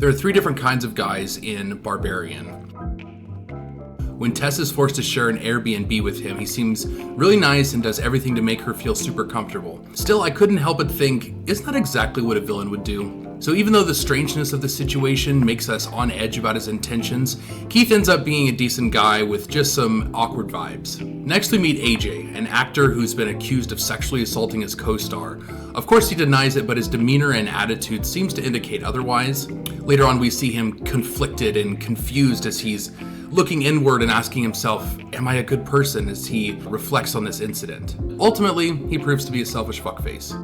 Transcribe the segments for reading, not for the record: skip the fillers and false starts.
There are three different kinds of guys in Barbarian. When Tess is forced to share an Airbnb with him, he seems really nice and does everything to make her feel super comfortable. Still, I couldn't help but think, isn't that exactly what a villain would do? So even though the strangeness of the situation makes us on edge about his intentions, Keith ends up being a decent guy with just some awkward vibes. Next we meet AJ, an actor who's been accused of sexually assaulting his co-star. Of course he denies it, but his demeanor and attitude seems to indicate otherwise. Later on we see him conflicted and confused as he's looking inward and asking himself, am I a good person, as he reflects on this incident. Ultimately, he proves to be a selfish fuckface.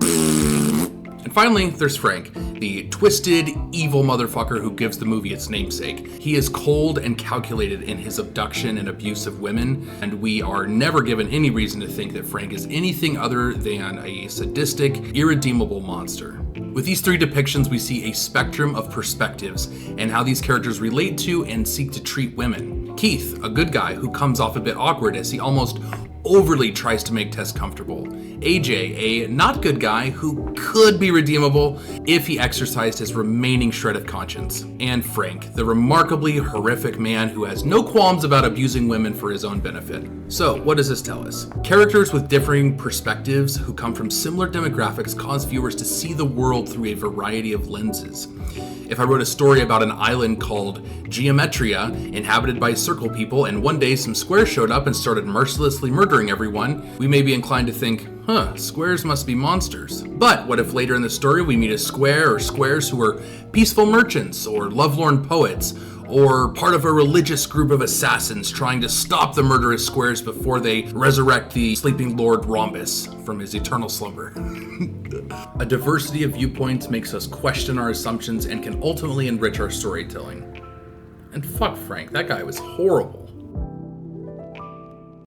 And finally, there's Frank, the twisted, evil motherfucker who gives the movie its namesake. He is cold and calculated in his abduction and abuse of women, and we are never given any reason to think that Frank is anything other than a sadistic, irredeemable monster. With these three depictions, we see a spectrum of perspectives and how these characters relate to and seek to treat women. Keith, a good guy who comes off a bit awkward as he almost overly tries to make Tess comfortable. AJ, a not good guy who could be redeemable if he exercised his remaining shred of conscience. And Frank, the remarkably horrific man who has no qualms about abusing women for his own benefit. So, what does this tell us? Characters with differing perspectives who come from similar demographics cause viewers to see the world through a variety of lenses. If I wrote a story about an island called Geometria, inhabited by circle people, and one day some squares showed up and started mercilessly murdering everyone, we may be inclined to think, squares must be monsters. But what if later in the story we meet a square or squares who are peaceful merchants or lovelorn poets, or part of a religious group of assassins trying to stop the murderous squares before they resurrect the sleeping Lord Rhombus from his eternal slumber. A diversity of viewpoints makes us question our assumptions and can ultimately enrich our storytelling. And fuck Frank, that guy was horrible.